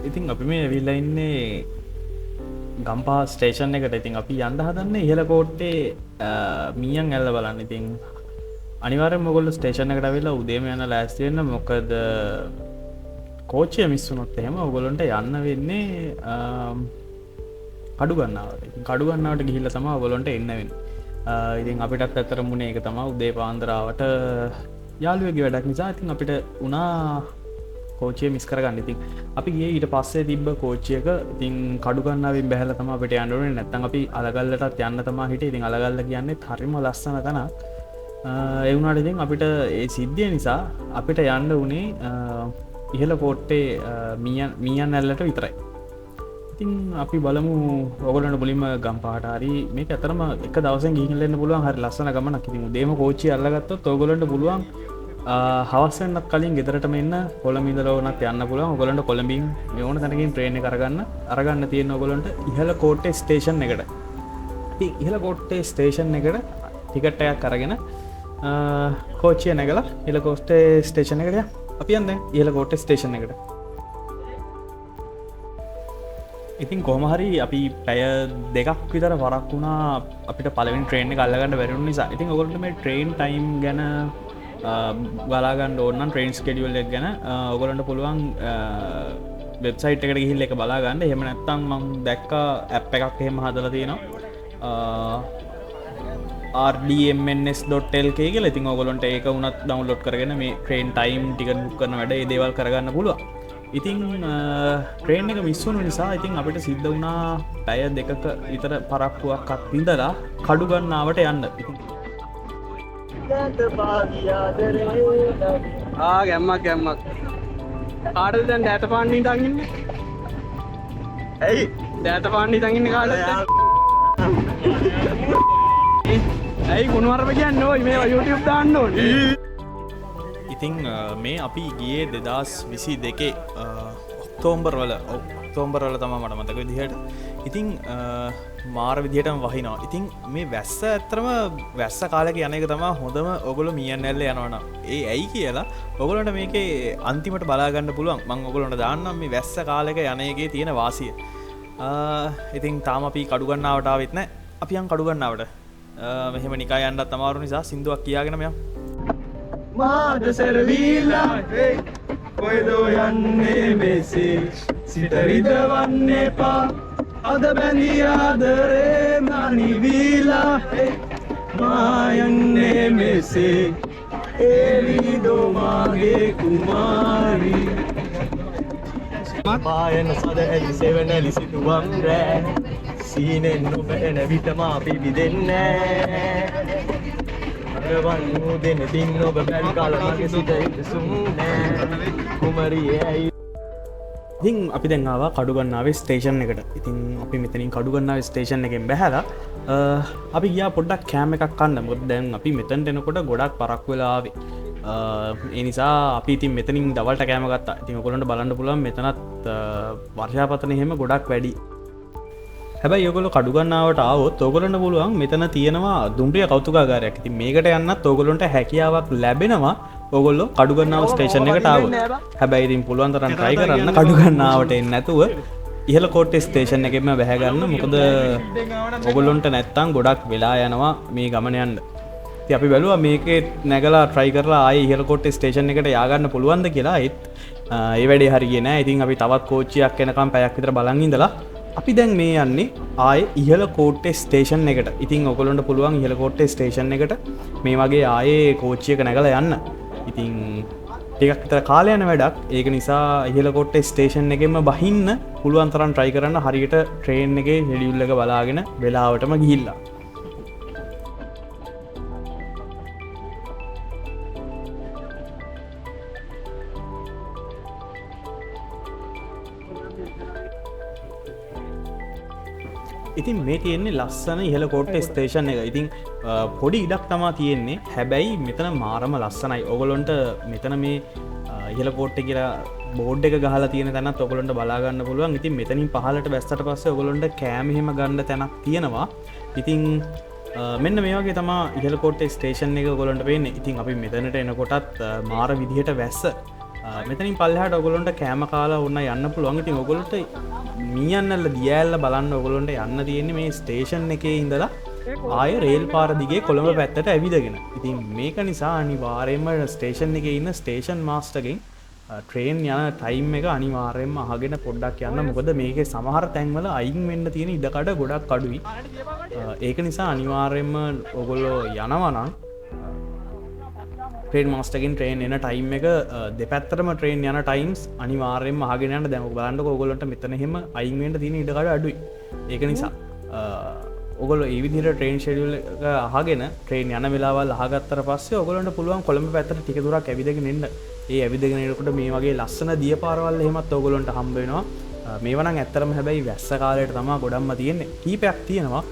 ඉතින් අපි මේ ඇවිල්ලා ඉන්නේ ගම්පහ ස්ටේෂන් එකට. ඉතින් අපි යන්න හදන්නේ ඉහළ කෝට්ටේ මීයන් ඇල්ල බලන්න. ඉතින් අනිවාර්යෙන්ම ඔයගොල්ලෝ ස්ටේෂන් එකට ඇවිල්ලා උදේම යන ලෑස්ති වෙන්න. මොකද කෝච්චිය මිස් වුණොත් එහෙම ඔයගොල්ලන්ට යන්න වෙන්නේ කඩුගන්නාවට. ඉතින් කඩුගන්නාවට ගිහිල්ලා තමයි ඔයගොල්ලන්ට එන්න වෙන්නේ. ඉතින් අපිටත් ඇත්තට මුනේ ඒක තමයි උදේ පාන්දර ආවට යාළුවෙක්ගේ වැඩක් නිසා ඉතින් අපිට උනා කෝච්චිය මිස් කරගන්න. ඉතින් අපි ගියේ ඊට පස්සේ තිබ්බ කෝච්චියක. ඉතින් කඩුගන්නාවෙන් බැහැලා තමයි අපිට යන්න ඕනේ. නැත්නම් අපි අලගල්ලටත් යන්න තමයි හිටියේ. ඉතින් අලගල්ල කියන්නේ හරිම ලස්සන තැනක්. ඒ වුණාට ඉතින් අපිට ඒ සිද්ධිය නිසා අපිට යන්න උනේ ඉහළ කෝට්ටේ මීයන් ඇල්ලට විතරයි. ඉතින් අපි බලමු ඔයගොල්ලන්ට මුලින්ම ගම්පහට හරි මේක ඇතරම එක දවසෙන් ගිහින් එන්න පුළුවන්. හරි ලස්සන ගමනක්. ඉතින් උදේම කෝච්චිය අල්ලගත්තොත් ඔයගොල්ලන්ට පුළුවන් හවස් වෙනත් කලින් ගෙදරටම එන්න. කොළඹ ඉඳලා වුණත් යන්න පුළුවන්. ඔයගොල්ලන්ට කොළඹින් මේ ඕන තැනකින් ට්‍රේන් එක අරගන්න තියෙන ඔයගොල්ලන්ට ඉහළ කෝට්ටේ ස්ටේෂන් එකට. ඉතින් ඉහළ කෝට්ටේ ස්ටේෂන් එකට ටිකට් එකක් අරගෙන කෝච්චිය නැගලා ඉහළ කෝට්ටේ ස්ටේෂන් එකට අපි යන්න දැන් ඉහළ කෝට්ටේ ස්ටේෂන් එකට. ඉතින් කොහොම හරි අපි පැය දෙකක් විතර වරක් වුණා අපිට පළවෙනි ට්‍රේන් එක අල්ලගන්න බැරි වුණ නිසා. ඉතින් ඔයගොල්ලන්ට මේ ට්‍රේන් ටයිම් ගැන බලාගන්න ඕන නම් ට්‍රේන් ස්කෙඩියුල් එක ගැන ඔයගොල්ලන්ට පුළුවන් වෙබ්සයිට් එකට ගිහිල්ලා ඒක බලා ගන්න. එහෙම නැත්නම් මම දැක්කා ඇප් එකක් එහෙම හදලා තියෙනවා rdmns.lk කියලා. ඉතින් ඔයගොල්ලන්ට ඒක උනත් ඩවුන්ලෝඩ් කරගෙන මේ ට්‍රේන් ටයිම් ටිකට් බුක් කරන වැඩ ඒ දේවල් කරගන්න පුළුවන්. ඉතින් ට්‍රේන් එක මිස් වුණු නිසා ඉතින් අපිට සිද්ධ වුණා පැය දෙකක විතර පරක්කුවක් ඉඳලා කඩුගන්නාවට යන්න. ඉතින් ගැම්මක් කාටද දැන් දෑත පාන්නේ තඟින්නේ? ඇයි දෑත පාන්නේ තඟින්නේ කාටද? ඇයි කුණුවරප කියන්නේ ඔය මේවා YouTube දාන්න ඕනේ. ඉතින් මේ අපි ගියේ 2022 ඔක්තෝබර් වල තමයි මට මතක විදිහට. ඉතින් මාර විදිහටම වහිනවා. ඉතින් මේ වැස්ස ඇත්තටම වැස්ස කාලෙක යන එක තමයි හොඳම ඔයගොල්ලෝ මීයන් ඇල්ල යනවා නම්. ඒ ඇයි කියලා ඔයගොල්ලන්ට මේකේ අන්තිමට බලා ගන්න පුළුවන්. මම ඔයගොල්ලන්ට දාන්නම් මේ වැස්ස කාලෙක යන එකේ තියෙන වාසිය. ඉතින් තාම අපි කඩුගන්නාවට ආවෙත් නැහැ. අපි යන් කඩුගන්නාවට. මෙහෙම නිකා යන්නත් අමාරු නිසා සින්දුවක් කියාගෙන මෙයා මාද සරවිලා කොයිදෝ යන්නේ මෙසේ සිත රිදවන්නේ පා අද බැඳී ආදරේ මනිවිලා මා යන්නේ මෙසේ එවිදෝ මාගේ කුමාරී මායන සද ඇලි සෙවනැලි සිතුවම් රෑ සීනෙන් නොපැන විටම අපි විදෙන්නේ අරවන්නු දෙන තින් ඔබ බැරි කාල මගේ සිත ඉසුන්නේ කුමරියේ ඇයි. ඉතින් අපි දැන් ආවා කඩුගන්නාවේ ස්ටේෂන් එකට. ඉතින් අපි මෙතනින් කඩුගන්නාවේ ස්ටේෂන් එකෙන් බැහැලා අපි ගියා පොඩ්ඩක් කෑම එකක් කන්න. මොකද දැන් අපි මෙතනට එනකොට ගොඩක් පරක්කු වෙලා ආවේ. ඒ නිසා අපි ඉතින් මෙතනින් දවල්ට කෑම ගත්තා. ඉතින් ඔයගොල්ලන්ට බලන්න පුළුවන් මෙතනත් වර්ෂාපතන එහෙම ගොඩක් වැඩි. හැබැයි ඔයගොල්ලෝ කඩුගන්නාවට ආවොත් ඔයගොල්ලන්ට පුළුවන් මෙතන තියෙනවා දුම්රිය කෞතුකාගාරයක්. ඉතින් මේකට යන්නත් ඔයගොල්ලන්ට හැකියාවක් ලැබෙනවා ඔයගොල්ලෝ කඩුගන්නාව ස්ටේෂන් එකට ආවොත්. හැබැයි ඉතින් පුළුවන් තරම් try කරන්න කඩුගන්නාවට එන්නේ නැතුව ඉහළ කෝට්ටේ ස්ටේෂන් එකෙන්ම බැහැ ගන්න. මොකද ඔයගොල්ලන්ට නැත්තම් ගොඩක් වෙලා යනවා මේ ගමන යන්න. ඉතින් අපි බැලුවා මේකේ නැගලා try කරලා ආයේ ඉහළ කෝට්ටේ ස්ටේෂන් එකට ය아가න්න පුළුවන්ද කියලා. ඒ වැඩේ හරියන්නේ නැහැ. ඉතින් අපි තවත් කෝච්චියක් එනකම් පැයක් විතර බලන් ඉඳලා අපි දැන් මේ යන්නේ ආයේ ඉහළ කෝට්ටේ ස්ටේෂන් එකට. ඉතින් ඔයගොල්ලන්ට පුළුවන් ඉහළ කෝට්ටේ ස්ටේෂන් එකට මේ වගේ ආයේ කෝච්චියක නැගලා යන්න. ඉතින් ටිකක් විතර කාලය යන වැඩක්. ඒක නිසා ඉහළ කෝට්ටේ ස්ටේෂන් එකෙන්ම බහින්න පුළුවන් තරම් try කරන්න. හරියට ට්‍රේන් එකේ ෂෙඩියුල් එක බලාගෙන වෙලාවටම ගිහිල්ලා. ඉතින් මේ තියෙන්නේ ලස්සන ඉහළ කෝට්ටේ ස්ටේෂන් එක. ඉතින් පොඩි ඉඩක් තමා තියෙන්නේ. හැබැයි මෙතන මාරම ලස්සනයි. ඔයගොල්ලන්ට මෙතන මේ ඉහළ කෝට්ටේ කියලා බෝඩ් එක ගහලා තියෙන තැනත් ඔයගොල්ලන්ට බලා ගන්න පුළුවන්. ඉතින් මෙතනින් පහළට බැස්සට පස්සේ ඔයගොල්ලන්ට කෑම එහෙම ගන්න තැනක් තියෙනවා. ඉතින් මෙන්න මේ වගේ තමා ඉහළ කෝට්ටේ ස්ටේෂන් එක ඔයගොල්ලන්ට පේන්නේ. ඉතින් අපි මෙතනට එනකොටත් මාර විදිහට වැස්ස මෙතනින් පල්ලෙහාට ඔයගොල්ලන්ට කෑම කාලා වුණ යන්න පුළුවන්. ඉතින් ඔයගොල්ලන්ට මීයන්නල්ල දියඇල්ල බලන්න ඔයගොල්ලන්ට යන්න තියෙන්නේ මේ ස්ටේෂන් එකේ ඉඳලා ආය රේල් පාර දිගේ කොළඹ පැත්තට ඇවිදගෙන. ඉතින් මේක නිසා අනිවාර්යයෙන්ම ස්ටේෂන් එකේ ඉන්න ස්ටේෂන් මාස්ටර්ගෙන් ට්‍රේන් යන ටයිම් එක අනිවාර්යයෙන්ම අහගෙන පොඩ්ඩක් යන්න. මොකද මේකේ සමහර තැන්වල අයින් වෙන්න තියෙන ඉඩකඩ ගොඩක් අඩුයි. ඒක නිසා අනිවාර්යයෙන්ම ඔයගොල්ලෝ යනවා නම් ට්‍රේන් මාස්ටර්ගෙන් ට්‍රේන් එන ටයිම් එක දෙපැත්තටම ට්‍රේන් යන ටයිම්ස් අනිවාර්යයෙන්ම අහගෙන යන්න. දැන් බලන්නකෝ ඔයගොල්ලන්ට මෙතන එහෙම අයින් වෙන්න තියෙන ඉඩකඩ අඩුයි. ඒක නිසා ඔගොල ඒවිදිර ට්‍රේන් ෂෙඩියුල් අහගෙන ට්‍රේන් යන වෙලාවල් අහගත්තර පස්සේ ඔගොලන්ට පුළුවන් කොළඹ පැත්තට ටික දුරක් ඇවිදගෙන එන්න. ඒ ඇවිදගෙන එනකොට මේ වගේ ලස්සන දිය පාරවල් එහෙමත් ඔයගොල්ලන්ට හම්බ වෙනවා. මේවා නම් ඇත්තටම හැබැයි වැස්ස කාලයට තමයි ගොඩක්ම තියෙන්නේ. කීපයක් තියෙනවා.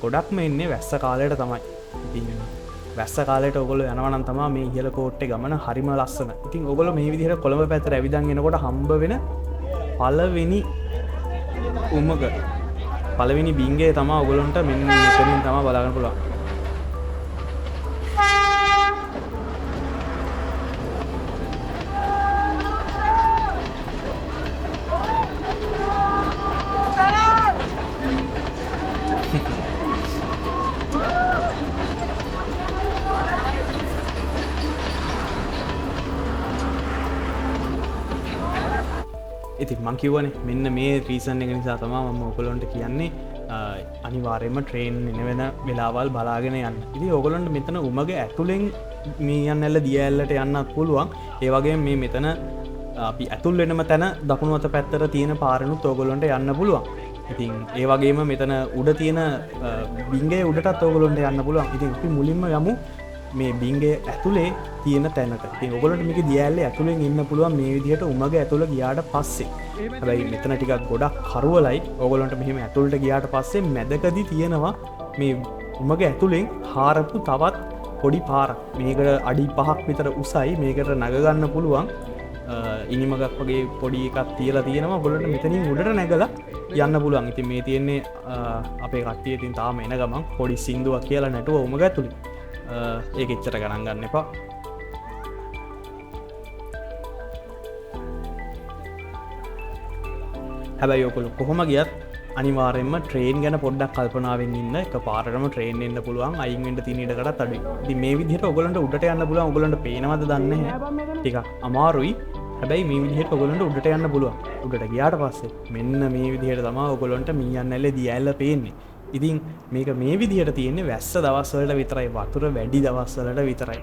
ගොඩක්ම එන්නේ වැස්ස කාලයට තමයි. ඉතින් වැස්ස කාලයට ඔයගොල්ලෝ යනවා නම් තමයි මේ ඉහළ කෝට්ටේ ගමන හරිම ලස්සන. ඉතින් ඔයගොල්ලෝ මේ විදිහට කොළඹ පැත්තට ඇවිදන් එනකොට හම්බ වෙන පළවෙනි උමග පළවෙනි බිංගේ තමා ඔයගොල්ලන්ට මෙන්න මෙතනින් තමයි බලාගන්න පුළුවන්. ඉතින් මං කිව්වනේ මෙන්න මේ රීසන් එක නිසා තමයි මම ඔයගොල්ලන්ට කියන්නේ අනිවාර්යයෙන්ම ට්‍රේන් එන වෙන වෙලාවල් බලාගෙන යන්න. ඉතින් ඔයගොල්ලන්ට මෙතන උමග ඇතුලෙන් මේ යන්නැල්ල දියඇල්ලට යන්නත් පුළුවන්. ඒ වගේම මේ මෙතන අපි ඇතුල් වෙනම තැන දකුණු අත පැත්තට තියෙන පාරනුත් ඔයගොල්ලන්ට යන්න පුළුවන්. ඉතින් ඒ වගේම මෙතන උඩ තියෙන බිංගේ උඩටත් ඔයගොල්ලන්ට යන්න පුළුවන්. ඉතින් අපි මුලින්ම යමු මේ බිංගේ ඇතුලේ තියෙන තැනට. ඉතින් ඔයගොල්ලන්ට මේක දියඇල්ලේ ඇතුලෙන් ඉන්න පුළුවන් මේ විදිහට උමග ඇතුළ ගියාට පස්සේ. හැබැයි මෙතන ටිකක් ගොඩක් කරවලයි. ඔයගොල්ලන්ට මෙහෙම ඇතුළට ගියාට පස්සේ මැදකදී තියෙනවා මේ උමග ඇතුලෙන් හාරපු තවත් පොඩි පාරක්. මේකට අඩි 5ක් විතර උසයි. මේකට නග ගන්න පුළුවන් ඉනිමගක් වගේ පොඩි එකක් තියලා තියෙනවා. ඔයගොල්ලන්ට මෙතනින් උඩට නැගලා යන්න පුළුවන්. ඉතින් මේ තියෙන්නේ අපේ කට්ටිය ඉතින් තාම එන ගමන් පොඩි සින්දුවක් කියලා නැටුව උමග ඇතුලේ. ඒක එච්චර ගණන් ගන්න එපා. හැබැයි ඔයගොල්ලෝ කොහොම ගියත් අනිවාර්යයෙන්ම ට්‍රේන් ගැන පොඩ්ඩක් කල්පනාවෙන් ඉන්න. එකපාරටම ට්‍රේන් එන්න පුළුවන් අයින් වෙන්න තියෙන ඉඩකඩත් අඩුයි. ඉතින් මේ විදිහට ඔයගොල්ලන්ට උඩට යන්න පුළුවන්. ඔයගොල්ලන්ට පේනවද දන්නේ නැහැ. ටිකක් අමාරුයි. හැබැයි මේ විදිහට ඔයගොල්ලන්ට උඩට යන්න පුළුවන්. උඩට ගියාට පස්සේ මෙන්න මේ විදිහට තමයි ඔයගොල්ලන්ට මීයන්නැල්ලේ දියඇල්ල පේන්නේ. ඉතින් මේක මේ විදිහට තියෙන්නේ වැස්ස දවස්වලට විතරයි. වතුර වැඩි දවස්වලට විතරයි.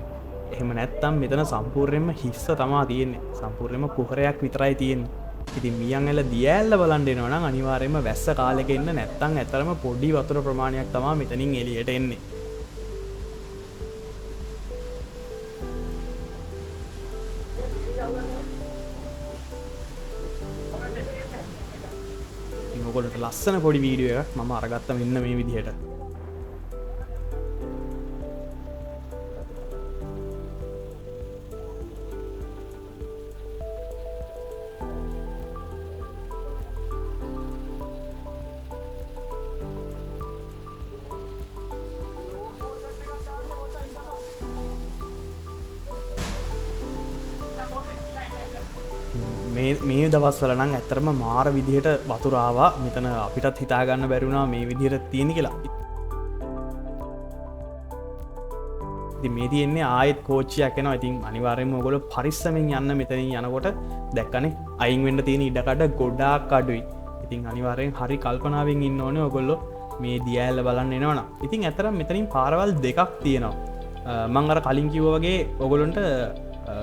එහෙම නැත්තම් මෙතන සම්පූර්ණයෙන්ම හිස්ස තමා තියෙන්නේ. සම්පූර්ණයෙන්ම කුහරයක් විතරයි තියෙන්නේ. ඉතින් මීයන්ඇල්ල දියඇල්ල බලන්න එනවා නම් අනිවාර්යයෙන්ම වැස්ස කාලෙක එන්න. නැත්තම් ඇතරම පොඩි වතුර ප්‍රමාණයක් තමයි මෙතනින් එළියට එන්නේ. ඔයගොල්ලන්ට ලස්සන පොඩි වීඩියෝ එකක් මම අරගත්තා මෙන්න මේ විදිහට. මේ දවස්වල නම් ඇත්තරම මාර විදිහට වතුරාවා. මෙතන අපිටත් හිතාගන්න බැරිුණා මේ විදිහට තියෙන කියලා. ඉතින් මේ තියෙන්නේ ආයෙත් කෝච්චියක් එනවා. ඉතින් අනිවාර්යයෙන්ම ඔයගොල්ලෝ පරිස්සමෙන් යන්න. මෙතනින් යනකොට දැක්කනේ අයින් වෙන්න තියෙන ඉඩකඩ ගොඩාක් අඩුයි. ඉතින් අනිවාර්යෙන් හරි කල්පනාවෙන් ඉන්න ඕනේ ඔයගොල්ලෝ මේ දියඇල්ල බලන්න එනවනම්. ඉතින් ඇත්තටම මෙතනින් පාරවල් දෙකක් තියෙනවා. මම අර කලින් කිව්වා වගේ ඔයගොල්ලන්ට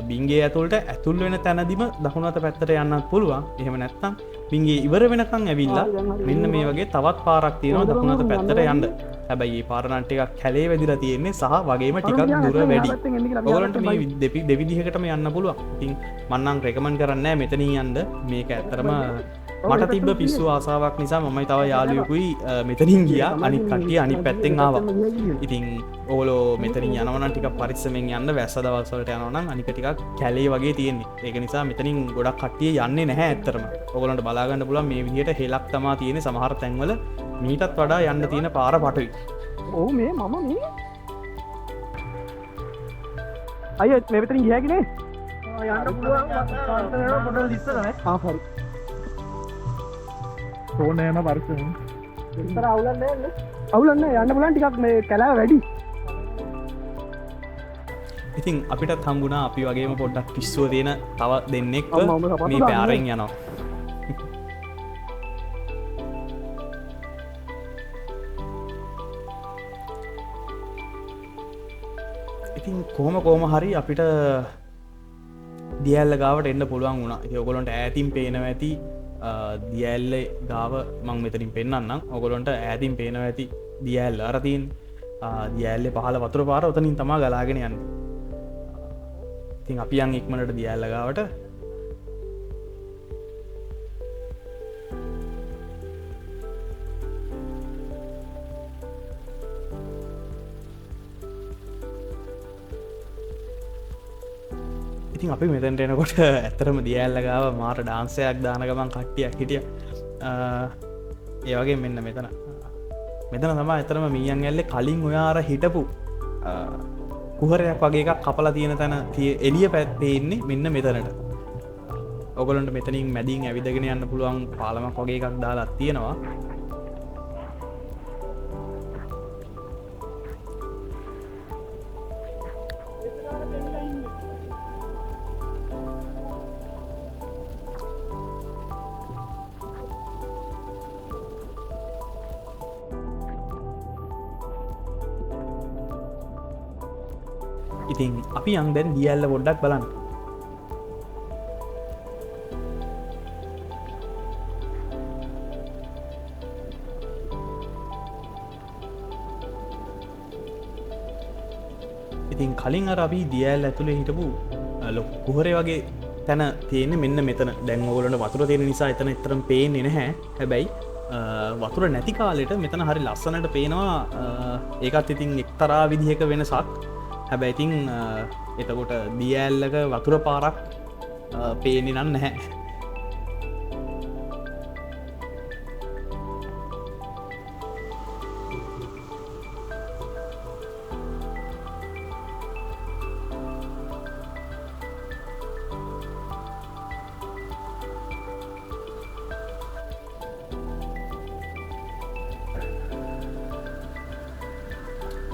බිංගේ ඇතුළට ඇතුල් වෙන තැනදිම දකුණු අත පැත්තට යන්නත් පුළුවන්. එහෙම නැත්නම් බිංගේ ඉවර වෙනකන් ඇවිල්ලා මෙන්න මේ වගේ තවත් පාරක් තියෙනවා දකුණු අත පැත්තට යන්න. හැබැයි මේ පාර නම් ටිකක් කැලේ වැදිලා තියෙන්නේ සහ වගේම ටිකක් දුර වැඩි. ඔයගොල්ලන්ට මේ දෙවිදිහකටම යන්න පුළුවන්. ඉතින් මම නම් රෙකමන්ඩ් කරන්නේ නැහැ මෙතනින් යන්න. මේක ඇත්තටම මට තිබ්බ පිස්සු ආසාවක් නිසා මමයි තව යාළුවෙකුයි මෙතනින් ගියා. අනිත් කට්ටිය අනිත් පැත්තෙන් ආවා. ඉතින් ඔයගොල්ලෝ මෙතනින් යනවා නම් ටිකක් පරිස්සමෙන් යන්න. වැස්ස දවස් වලට යනවා නම් අනික ටිකක් කැලේ වගේ තියෙන්නේ. ඒක නිසා මෙතනින් ගොඩක් කට්ටිය යන්නේ නැහැ ඇත්තටම. ඔයගොල්ලන්ට බලා ගන්න පුළුවන් මේ විදිහට හෙලක් තමා තියෙන්නේ. සමහර තැන්වල මීටත් වඩා යන්න තියෙන පාර පටුයි. ඔව් මේ මම මේ අයියෝ මේ මෙතනින් ගියාගේ නේ. යන්න පුළුවන් පොඩ ඉස්සරහනේ. හරි. තෝනේ යන වර්ෂයෙන්. ඉස්සර අවුලක් නැහැ නේ. අවුලක් නැහැ යන්න පුළුවන් ටිකක් මේ කැලාව වැඩි. ඉතින් අපිටත් හම්බුණා අපි වගේම පොඩ්ඩක් පිස්සුව තියෙන තව දෙන්නෙක් අම්මා මම සපත්තු මේ දාන්නේ. පාරෙන් යනවා. ඉතින් කොහොම හරි අපිට දියල්ල ගාවට එන්න පුළුවන් වුණා. ඉතින් ඔයගොල්ලන්ට ඈතින් පේනවා ඇති දියල්ල ගාව මම මෙතනින් පෙන්නන්නම්. ඔයගොල්ලන්ට ඈතින් පේනවා ඇති දියල්ල අර තියෙන දියල්ලේ පහළ වතුර පාර උතනින් තමයි ගලාගෙන යන්නේ. ඉතින් අපි යන් ඉක්මනට දියල්ල ගාවට. ඉතින් අපි මෙතැන්ට එනකොට ඇතරම දියල්ල ගාව මාර ඩාන්සයක් දාන ගමන් කට්ටියක් හිටිය. ඒවගේ මෙන්න මෙතන තමා ඇතරම මීයන් ඇල්ලේ කලින් ඔයාර හිටපු කුහරයක් වගේ එකක් කපලා තියෙන තැන එලිය පැත්තෙන්නේ මෙන්න මෙතනට. ඔගොලන්ට මෙතනින් මැදින් ඇවිදගෙන යන්න පුළුවන් පාලමක් වගේ එකක් දාලා තියෙනවා. ඉතින් අපි යන් දැන් දියල්ල පොඩ්ඩක් බලන්න. ඉතින් කලින් අර අපි දියල්ල ඇතුළේ හිටපු කුහරේ වගේ තැන තියෙන්නේ මෙන්න මෙතන. දැන් ඕගොල්ලන්ට වතුර තියෙන නිසා එතන එතරම් පේන්නේ නැහැ. හැබැයි වතුර නැති කාලෙට මෙතන හරි ලස්සනට පේනවා. ඒකත් ඉතින් එක්තරා විදිහක වෙනසක්. හැබැයි ඉතින් එතකොට දියඇල්ලක වතුර පාරක් පේනි නන් නැහැ.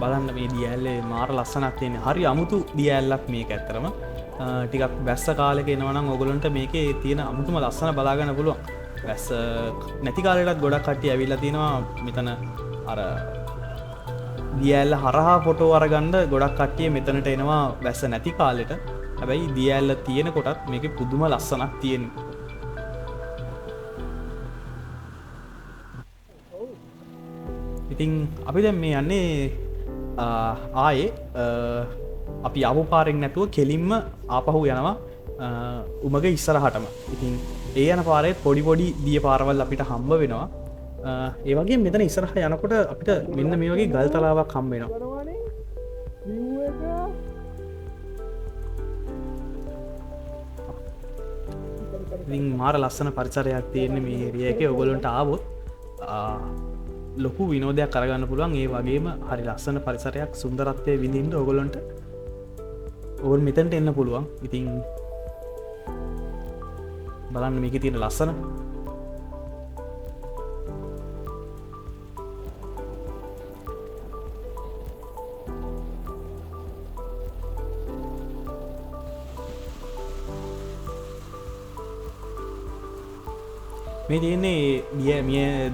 බලන්න මේ දියල්ලේ මාර ලස්සනක් තියෙන හරි අමුතු දියල්ලක් මේක ඇත්තරම ටිකක් වැස්ස කාලෙක එනවනම් ඔයගොල්ලන්ට මේකේ තියෙන අමුතුම ලස්සන බලාගන්න පුළුවන්. වැස්ස නැති කාලෙටත් ගොඩක් කට්ටිය ඇවිල්ලා තිනවා මෙතන අර දියල්ල හරහා ෆොටෝ අරගන්න ගොඩක් කට්ටිය මෙතනට එනවා වැස්ස නැති කාලෙට. හැබැයි දියල්ල තියෙන කොටත් මේකේ පුදුම ලස්සනක් තියෙනවා. ඉතින් අපි දැන් මේ යන්නේ ආයේ අපි ආපු පාරෙන් නැතුව කෙලින්ම ආපහු යනවා උමග ඉස්සරහටම. ඉතින් ඒ යන පාරේ පොඩි දිය පාරවල් අපිට හම්බ වෙනවා. ඒ වගේ මෙතන ඉස්සරහ යනකොට අපිට මෙන්න මේ වගේ ගල් තලාවක් හම්බ වෙනවා. ඉතින් මාර ලස්සන පරිසරයක් තියෙන්නේ මේ ඒරියා එකේ. ඔයගොල්ලන්ට ආවොත් ලොකු විනෝදයක් කරගන්න පුළුවන්. ඒ වගේම හරි ලස්සන පරිසරයක් සුන්දරත්වය විඳින්න ඔයගොල්ලන්ට ඕන් මෙතනට එන්න පුළුවන්. ඉතින් බලන්න මේකේ තියෙන ලස්සන. මේ තියෙන්නේ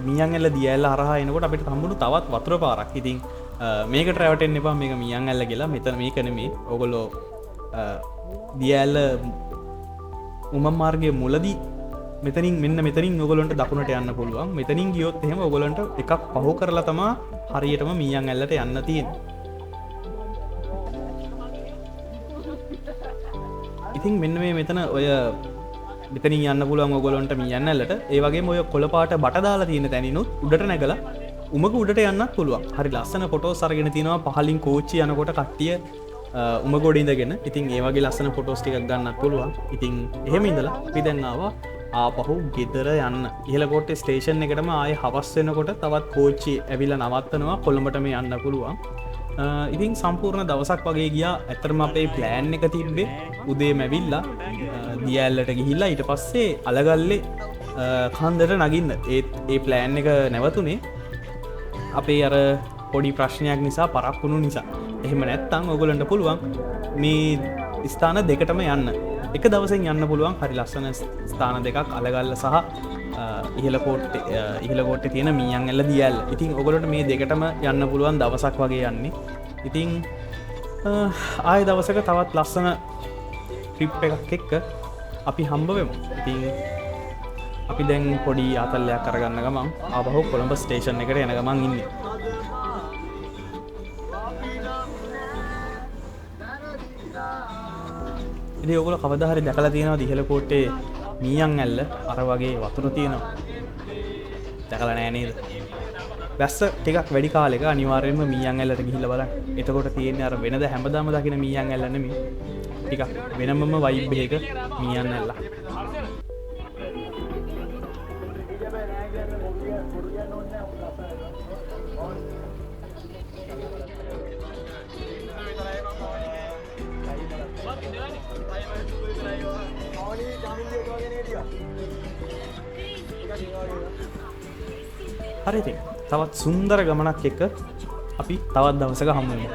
මියන් ඇල්ල දියල්ල හරහා එනකොට අපිට හම්බුණු තවත් වතුර පාරක්. ඉතින් මේකට රැවටෙන්න එපා. මේක මියන් ඇල්ල කියලා. මෙතන මේක නෙමෙයි. ඔයගොල්ලෝ දියල්ල උමම් මාර්ගයේ මුලදී මෙතනින් මෙන්න මෙතනින් ඔයගොල්ලන්ට දකුණට යන්න පුළුවන්. මෙතනින් ගියොත් එහෙම ඔයගොල්ලන්ට එකක් පහු කරලා තමයි හරියටම මියන් ඇල්ලට යන්න තියෙන්නේ. ඉතින් මෙන්න මේ මෙතන ඔය මෙතනින් යන්න පුළුවන් ඔයගොල්ලන්ට මියන් ඇල්ලට. ඒ වගේම ඔය කොළපාට බට දාලා තියෙන තැනිනුත් උඩට නැගලා උමග උඩට යන්නත් පුළුවන්. හරි ලස්සන ෆොටෝස් අරගෙන තිනවා පහලින් කෝච්චි යනකොට කට්ටිය උමගොඩ ඉඳගෙන. ඉතින් ඒ වගේ ලස්සන ෆොටෝස් ටිකක් ගන්නත් පුළුවන්. ඉතින් එහෙම ඉඳලා අපි දැන් ආවා ආපහු ගෙදර යන්න. ඉහළකොට්ටේ ස්ටේෂන් එකටම ආයේ හවස් වෙනකොට තවත් කෝච්චි ඇවිල්ලා නවත්තනවා කොළඹට මේ යන්න පුළුවන්. ඉතින් සම්පූර්ණ දවසක් වගේ ගියා. ඇතරම අපේ ප්ලෑන් එක තිබ්බේ උදේ මැවිල්ලා දියඇල්ලට ගිහිල්ලා ඊට පස්සේ අලගල්ලේ කන්දට නගින්න. ඒ ප්ලෑන් එක නැවතුනේ අපේ අර පොඩි ප්‍රශ්නයක් නිසා පරක්වුණු නිසා. එහෙම නැත්තං ඔගොලන්ට පුළුවන් මේ ස්ථාන දෙකටම යන්න එක දවසෙන් යන්න පුළුවන්. හරි ලස්සන ස්ථාන දෙකක් අලගල්ල සහ ඉහලකෝට්ට තියෙන මියන් එල්ල දියල්. ඉතින් ඔගොලට මේ දෙකටම යන්න පුළුවන් දවසක් වගේ යන්නේ. ඉතිං ආය දවසක තවත් ලස්සන ට්‍රිප් එකක් එක්ක අපි හම්බවෙමු. ඉතින් අපි දැන් පොඩි අතල්ලයක් කරගන්න ගමන් ආපහු කොළඹ ස්ටේෂන් එකට යන ගමන් ඉන්නේ. ඉතින් ඔයගොල්ලෝ කවදා හරි දැකලා තියෙනවද ඉහළකෝට්ටේ මීයන් ඇල්ල අර වගේ වතුර තියෙනවා? දැකලා නැහැ නේද? වැස්ස ටිකක් වැඩි කාලෙක අනිවාර්යයෙන්ම මීයන් ඇල්ලට ගිහිල්ලා බලන්න. එතකොට තියෙන්නේ අර වෙනද හැමදාම දකින මීයන් ඇල්ල නෙමෙයි. ටිකක් වෙනමම වයිබ් එකක මීයන් ඇල්ල. හරි ඉතින් තවත් සුන්දර ගමනක් එක්ක අපි තවත් දවසක හමු වෙමු.